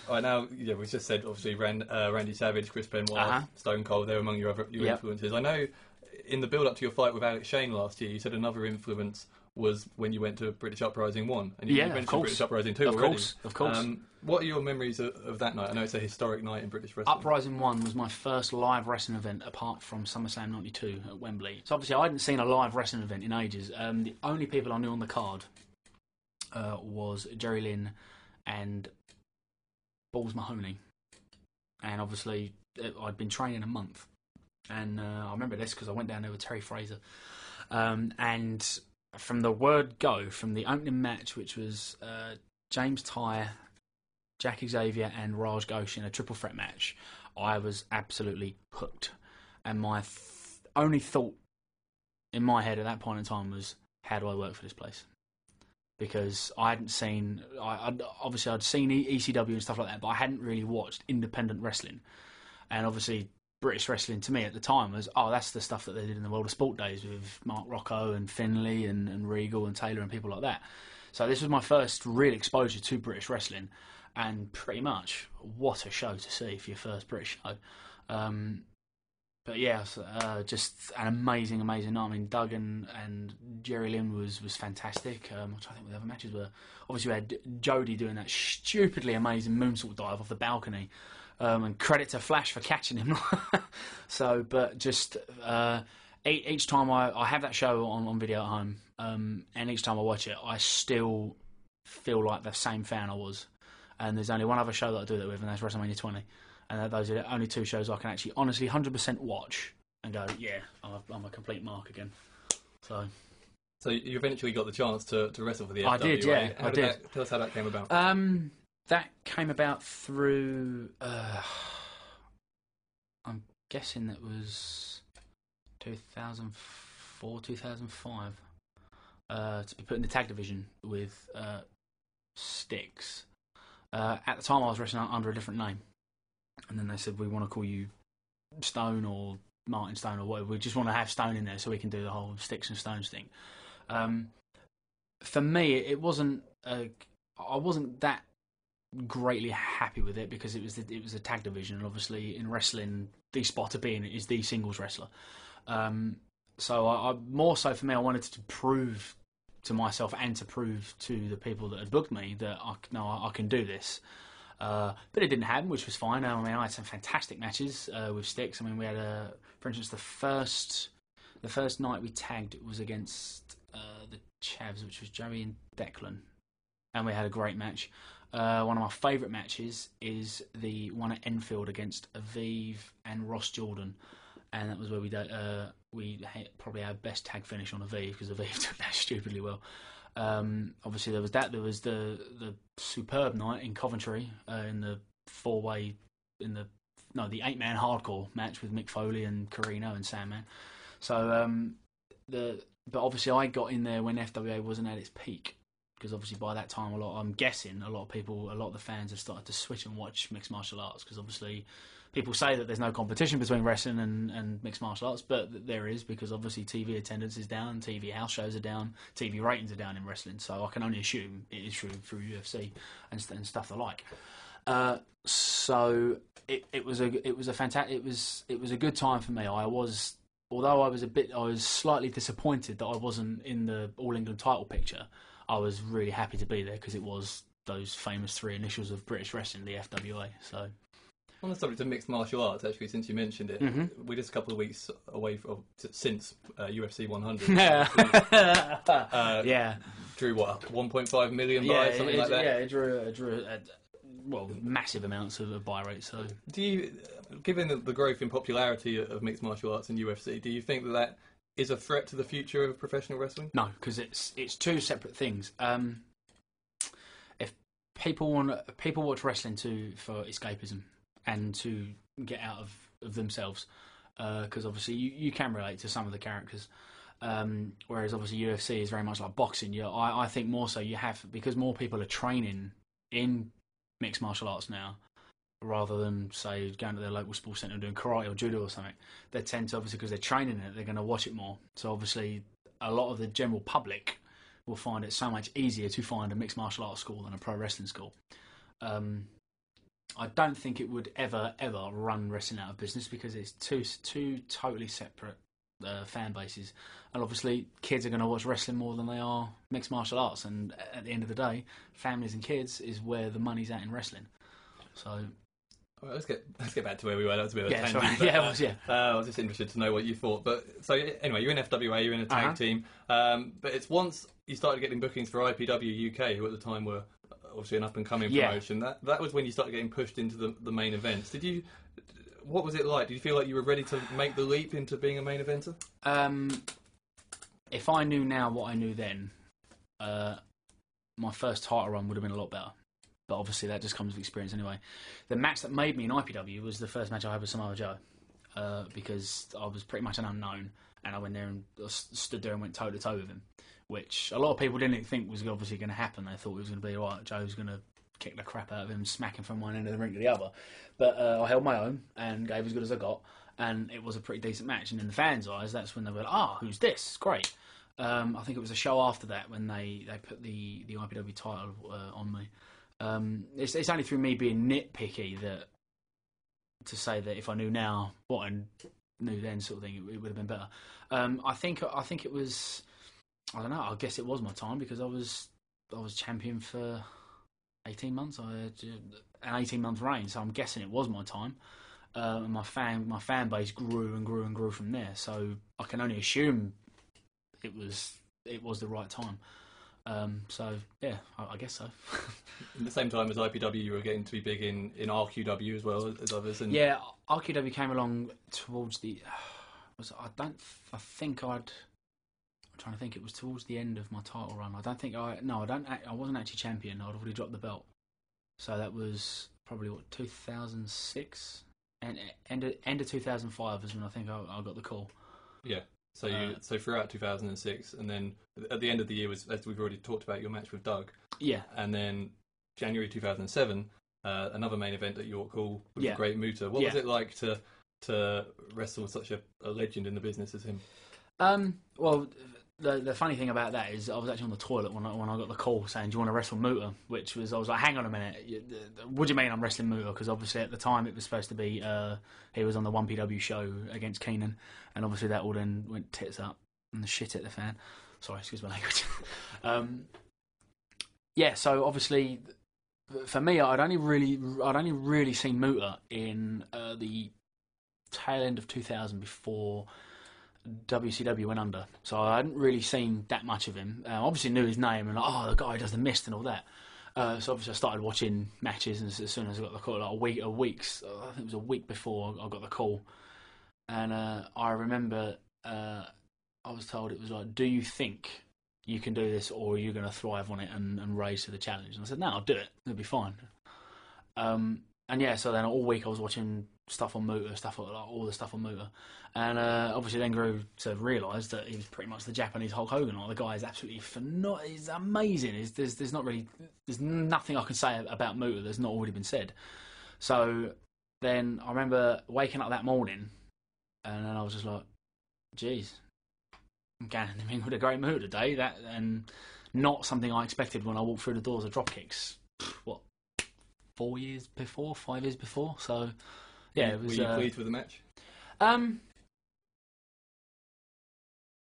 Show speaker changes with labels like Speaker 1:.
Speaker 1: All right, now, yeah, we just said, obviously, Randy Savage, Chris Benoit, Stone Cold, they're among your influences. I know in the build-up to your fight with Alex Shane last year, you said another influence was when you went to British Uprising 1. And you mentioned British Uprising 2 already.
Speaker 2: Of course.
Speaker 1: What are your memories of that night? I know it's a historic night in British wrestling.
Speaker 2: Uprising 1 was my first live wrestling event apart from SummerSlam 92 at Wembley. So obviously I hadn't seen a live wrestling event in ages. The only people I knew on the card was Jerry Lynn and Balls Mahoney. And obviously I'd been training a month. And I remember this because I went down there with Terry Fraser. And from the word go, from the opening match, which was James Ty, Jack Xavier and Raj Ghosh in a triple threat match, I was absolutely hooked. And my only thought in my head at that point in time was, how do I work for this place? Because I hadn't seen... obviously, I'd seen ECW and stuff like that, but I hadn't really watched independent wrestling. And obviously, British wrestling to me at the time was, that's the stuff that they did in the World of Sport days with Mark Rocco and Finlay and Regal and Taylor and people like that. So this was my first real exposure to British wrestling, and pretty much what a show to see for your first British show. But yeah, just an amazing night. I mean, Doug and Jerry Lynn was fantastic. I'm trying to think what the other matches were. Obviously, we had Jody doing that stupidly amazing moonsault dive off the balcony. And credit to Flash for catching him. So, but just each time I have that show on video at home, and each time I watch it, I still feel like the same fan I was. And there's only one other show that I do that with, and that's WrestleMania 20. And those are the only two shows I can actually honestly 100% watch and go, yeah, I'm a complete mark again. So you eventually got the chance to wrestle for the FWA.
Speaker 1: I did, yeah. Tell us how that came about.
Speaker 2: That came about through, I'm guessing that was 2004, 2005, to be put in the tag division with Styx. At the time I was wrestling under a different name. And then they said, we want to call you Stone or Martin Stone or whatever. We just want to have Stone in there so we can do the whole Sticks and Stones thing. For me, it wasn't. I wasn't that greatly happy with it because it was a tag division, and obviously in wrestling, the spot to be in is the singles wrestler. So I more so for me, I wanted to prove to myself and to prove to the people that had booked me that I can do this. But it didn't happen, which was fine. I mean, I had some fantastic matches with Styx. I mean, we had, for instance, the first night we tagged was against the Chavs, which was Joey and Declan, and we had a great match. One of my favourite matches is the one at Enfield against Aviv and Ross Jordan, and that was where we had probably our best tag finish on Aviv because Aviv took that stupidly well. Obviously there was that. There was the superb night in Coventry in the four-way the 8-man hardcore match with Mick Foley and Carino and Sandman. So but obviously I got in there when FWA wasn't at its peak because obviously by that time I'm guessing a lot of the fans have started to switch and watch mixed martial arts because obviously people say that there's no competition between wrestling and mixed martial arts, but there is because obviously TV attendance is down, TV house shows are down, TV ratings are down in wrestling. So I can only assume it is true through UFC and stuff alike. So it was a fantastic. It was a good time for me. Although I was slightly disappointed that I wasn't in the All England title picture. I was really happy to be there because it was those famous three initials of British wrestling, the FWA. So.
Speaker 1: On the subject of mixed martial arts, actually, since you mentioned it, we're just a couple of weeks away since UFC 100.
Speaker 2: Yeah.
Speaker 1: Drew what, 1.5 million buys, something like that?
Speaker 2: Yeah, it drew massive amounts of buy rate. So,
Speaker 1: do you, given the growth in popularity of mixed martial arts in UFC, do you think that is a threat to the future of professional wrestling?
Speaker 2: No, because it's two separate things. If people watch wrestling for escapism and to get out of themselves, because obviously you can relate to some of the characters, whereas obviously UFC is very much like boxing. I think more so you have, because more people are training in mixed martial arts now, rather than say going to their local sports centre and doing karate or judo or something. They tend to, obviously because they're training it, they're going to watch it more. So obviously a lot of the general public will find it so much easier to find a mixed martial arts school than a pro wrestling school. I don't think it would ever run wrestling out of business because it's two totally separate fan bases, and obviously kids are going to watch wrestling more than they are mixed martial arts, and at the end of the day, families and kids is where the money's at in wrestling. So
Speaker 1: well, let's get back to where we were. That was a bit of a tangent.
Speaker 2: Sorry.
Speaker 1: But, I was just interested to know what you thought. But so anyway, you're in FWA, you're in a tag team, but it's once you started getting bookings for IPW UK, who at the time were obviously an up and coming promotion. That was when you started getting pushed into the main events. What was it like? Did you feel like you were ready to make the leap into being a main eventer?
Speaker 2: If I knew now what I knew then, my first title run would have been a lot better. But obviously that just comes with experience anyway. The match that made me an IPW was the first match I had with Samoa Joe, because I was pretty much an unknown, and I went there and stood there and went toe to toe with him, which a lot of people didn't think was obviously going to happen. They thought it was going to be right. Joe's going to kick the crap out of him, smack him from one end of the ring to the other. But I held my own and gave as good as I got, and it was a pretty decent match. And in the fans' eyes, that's when they were like, who's this? Great. I think it was a show after that when they put the IPW title on me. It's only through me being nitpicky to say that if I knew now what I knew then, sort of thing, it would have been better. I think it was, I don't know, I guess it was my time because I was champion for 18 months. I had an 18-month reign, so I'm guessing it was my time. And my fan base grew and grew and grew from there. So I can only assume it was the right time. So yeah, I guess so.
Speaker 1: At the same time as IPW, you were getting to be big in RQW as well as others. And
Speaker 2: yeah, RQW came along towards the. I'm trying to think. It was towards the end of my title run. I wasn't actually champion. I'd already dropped the belt. So that was probably 2006, and end of 2005 is when I think I got the call.
Speaker 1: Yeah. So throughout 2006, and then at the end of the year was, as we've already talked about, your match with Doug.
Speaker 2: Yeah.
Speaker 1: And then January 2007, another main event at York Hall with the Great Muta. What was it like to wrestle with such a legend in the business as him?
Speaker 2: Well, the funny thing about that is I was actually on the toilet when I got the call saying, "Do you want to wrestle Muta?" I was like, "Hang on a minute, what do you mean I'm wrestling Muta?" Because obviously at the time it was supposed to be he was on the 1PW show against Keenan, and obviously that all then went tits up and the shit at the fan. Sorry, excuse my language. So obviously for me, I'd only really seen Muta in the tail end of 2000 before WCW went under, so I hadn't really seen that much of him. Obviously knew his name and the guy who does the mist and all that. So obviously I started watching matches, and as soon as I got the call, I think it was a week before I got the call, and I remember I was told it was like, "Do you think you can do this, or are you going to thrive on it and raise to the challenge?" And I said, "No, I'll do it. It'll be fine." So then all week I was watching stuff on Muta, all the stuff on Muta, and obviously then grew to realise that he was pretty much the Japanese Hulk Hogan. The guy is absolutely phenomenal. He's amazing. There's nothing I can say about Muta that's not already been said. So then I remember waking up that morning, and then I was just like, "Geez, I'm going to ring with a great Muta today." And not something I expected when I walked through the doors of Dropkicks. 5 years before. So yeah, it was.
Speaker 1: Were you pleased with the match?